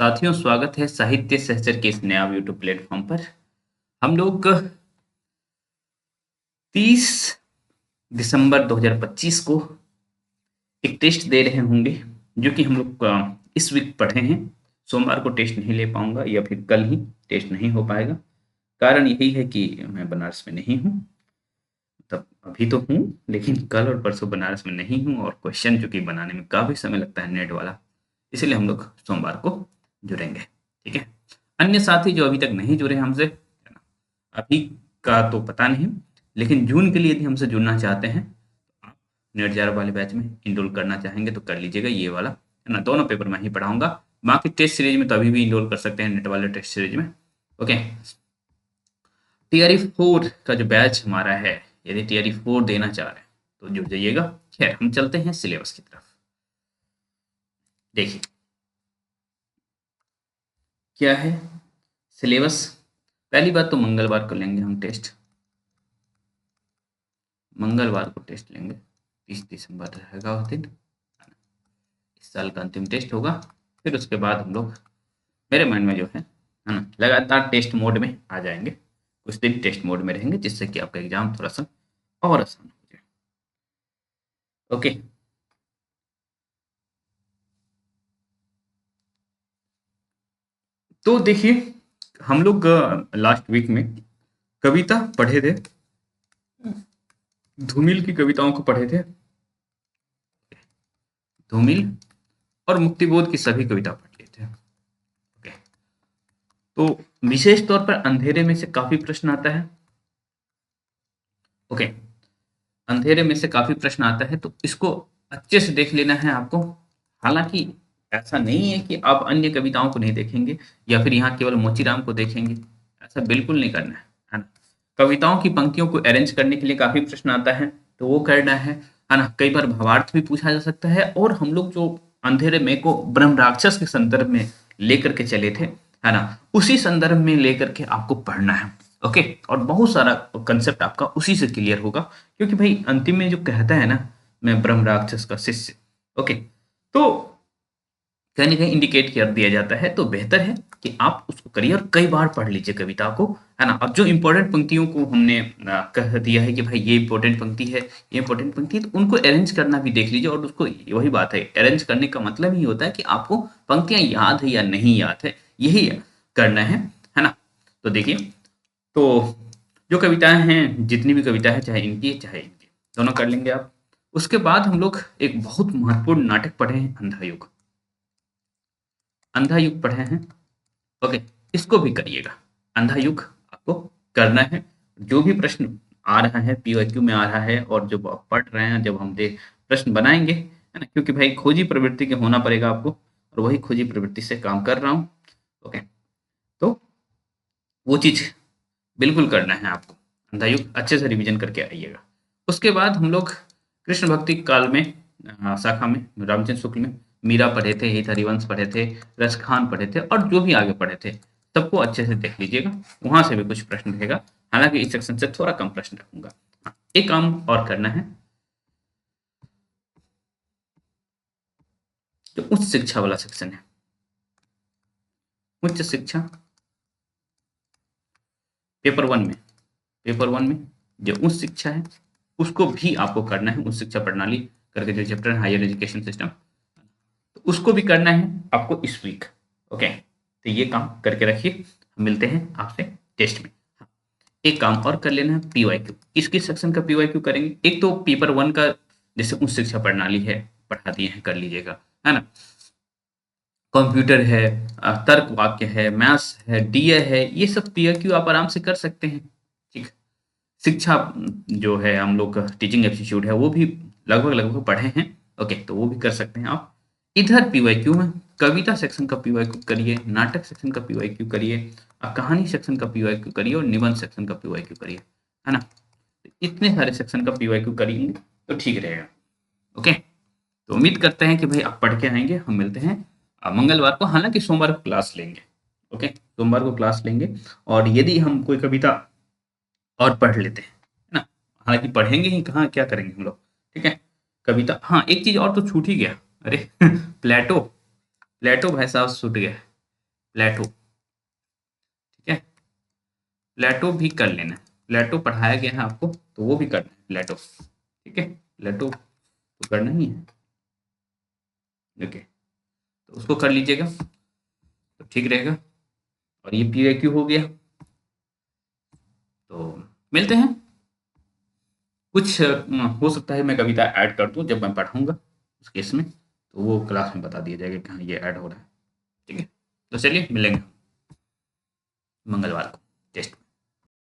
साथियों, स्वागत है साहित्य सहचर के इस नया यूट्यूब प्लेटफॉर्म पर। हम लोग 30 दिसंबर 2025 को एक टेस्ट दे रहे होंगे, जो कि हम लोग इस वीक पढ़े हैं। सोमवार को टेस्ट नहीं ले पाऊंगा या फिर कल ही टेस्ट नहीं हो पाएगा। कारण यही है कि मैं बनारस में नहीं हूँ। तब अभी तो हूँ, लेकिन कल और परसों बनारस में नहीं हूँ, और क्वेश्चन जो कि बनाने में काफ़ी समय लगता है नेट वाला, इसीलिए हम लोग सोमवार को जुड़ेंगे। ठीक है। अन्य साथी जो अभी तक नहीं जुड़े हमसे, है ना, अभी का तो पता नहीं, लेकिन जून के लिए यदि हमसे जुड़ना चाहते हैं तो आप नेट जार वाले बैच में इनरोल करना चाहेंगे तो कर लीजिएगा। ये वाला, है ना, दोनों पेपर मैं ही पढ़ाऊंगा। बाकी टेस्ट सीरीज में तो अभी भी इनरोल कर सकते हैं, नेट वाले टेस्ट सीरीज में। ओके। टीआरई 4 का जो बैच हमारा है, यदि टीआरई 4 देना चाह रहे हैं तो जुड़ जाइएगा। खैर, हम चलते हैं सिलेबस की तरफ। देखिए क्या है सिलेबस। पहली बात तो मंगलवार को लेंगे हम टेस्ट। मंगलवार को टेस्ट लेंगे, 30 दिसंबर रहेगा उस दिन। इस साल का अंतिम टेस्ट होगा। फिर उसके बाद हम लोग, मेरे माइंड में जो है ना, लगातार टेस्ट मोड में आ जाएंगे। कुछ दिन टेस्ट मोड में रहेंगे, जिससे कि आपका एग्जाम थोड़ा सा और आसान हो जाए। ओके। तो देखिए, हम लोग लास्ट वीक में कविता पढ़े थे, धूमिल की कविताओं को पढ़े थे। धूमिल और मुक्तिबोध की सभी कविता पढ़ लिए थे। ओके। तो विशेष तौर पर अंधेरे में से काफी प्रश्न आता है। ओके। अंधेरे में से काफी प्रश्न आता है, तो इसको अच्छे से देख लेना है आपको। हालांकि ऐसा नहीं है कि आप अन्य कविताओं को नहीं देखेंगे या फिर यहाँ केवल मोचीराम को देखेंगे, ऐसा बिल्कुल नहीं करना है ना। कविताओं की पंक्तियों को अरेंज करने के लिए काफी प्रश्न आता है, तो वो करना है ना। कई बार भावार्थ भी पूछा जा सकता है, और हम लोग जो अंधेरे में को ब्रह्म राक्षस के संदर्भ में लेकर के चले थे, है ना, उसी संदर्भ में लेकर के आपको पढ़ना है। ओके। और बहुत सारा कंसेप्ट आपका उसी से क्लियर होगा, क्योंकि भाई अंतिम में जो कहता है ना, मैं ब्रह्म राक्षस का शिष्य। ओके। तो कहीं ना कहीं इंडिकेट कर दिया जाता है, तो बेहतर है कि आप उसको करिए और कई बार पढ़ लीजिए कविता को, है ना। और जो इंपॉर्टेंट पंक्तियों को हमने कह दिया है कि भाई ये इंपॉर्टेंट पंक्ति है, ये इंपॉर्टेंट पंक्ति है, तो उनको अरेंज करना भी देख लीजिए। और उसको, वही बात है, अरेंज करने का मतलब ही होता है कि आपको पंक्तियां याद है या नहीं याद है, यही करना है ना। तो देखिए, तो जो कविताएं हैं, जितनी भी कविता है, चाहे इनकी चाहे इनकी, दोनों कर लेंगे आप। उसके बाद हम लोग एक बहुत महत्वपूर्ण नाटक पढ़े हैं, अंधा युग। अंधा युग पढ़े हैं। ओके। इसको भी करिएगा। अंधा युग आपको करना है। जो भी प्रश्न आ रहा है, पीओक्यू में आ रहा है, और जब आप पढ़ रहे हैं, जब हम दे प्रश्न बनाएंगे, है ना, क्योंकि भाई खोजी प्रवृत्ति के होना पड़ेगा आपको, और वही खोजी प्रवृत्ति से काम कर रहा हूँ। ओके। तो वो चीज बिल्कुल करना है आपको। अंधा युग अच्छे से रिवीजन करके आइएगा। उसके बाद हम लोग कृष्ण भक्ति काल में, शाखा में, रामचंद्र शुक्ल में मीरा पढ़े थे, हित हरिवंश पढ़े थे, रसखान पढ़े थे, और जो भी आगे पढ़े थे सबको अच्छे से देख लीजिएगा। वहां से भी कुछ प्रश्न रहेगा, हालांकि इस सेक्शन से थोड़ा कम प्रश्न रखूंगा। हाँ, एक काम और करना है, जो उच्च शिक्षा वाला सेक्शन है, उच्च शिक्षा पेपर 1 में जो उच्च शिक्षा है, उसको भी आपको करना है। उच्च शिक्षा प्रणाली करके जो चैप्टर है, हायर एजुकेशन सिस्टम, तो उसको भी करना है आपको इस वीक। ओके। तो ये काम करके रखिए, मिलते हैं आपसे टेस्ट में। हाँ, एक काम और कर लेना है, पीवाईक्यू। किस किस सेक्शन का पीवाईक्यू करेंगे? एक तो पेपर 1 का, जैसे उच्च शिक्षा प्रणाली है, पढ़ा दिए हैं, कर लीजिएगा, है ना। कंप्यूटर है, तर्क वाक्य है, मैथ्स है, डीए है, ये सब पीवाईक्यू आप आराम से कर सकते हैं। ठीक। शिक्षा जो है, हम लोग का टीचिंग एप्टीट्यूड है, वो भी लगभग लगभग पढ़े हैं। ओके, तो वो भी कर सकते हैं आप। इधर पीवाईक्यू में कविता सेक्शन का पीवाईक्यू करिए, नाटक सेक्शन का पीवाईक्यू करिए, कहानी सेक्शन का पीवाईक्यू करिए, और निबंध सेक्शन का पीवाईक्यू करिए, है ना। इतने सारे सेक्शन का पीवाईक्यू करेंगे तो ठीक रहेगा। ओके। तो उम्मीद करते हैं कि भाई आप पढ़ के आएंगे। हम मिलते हैं मंगलवार को, हालांकि सोमवार को क्लास लेंगे। ओके, सोमवार को क्लास लेंगे, और यदि हम कोई कविता और पढ़ लेते हैं, है ना, हालांकि पढ़ेंगे ही कहाँ, क्या करेंगे हम लोग। ठीक है। कविता, हाँ, एक चीज और तो छूट ही गया। अरे प्लेटो, प्लेटो भाई साहब छूट गया। प्लेटो, ठीक है, प्लेटो भी कर लेना है। प्लेटो पढ़ाया गया है आपको, तो वो भी करना है प्लेटो, ठीक है, प्लेटो तो करना ही है। ओके, तो उसको कर लीजिएगा तो ठीक रहेगा। और ये PIQ हो गया। तो मिलते हैं। कुछ हो सकता है मैं कविता ऐड कर दूं जब मैं पढ़ाऊंगा उस केस में, तो वो क्लास में बता दिया जाएगा कि हाँ ये ऐड हो रहा है, ठीक है। तो चलिए मिलेंगे मंगलवार को टेस्ट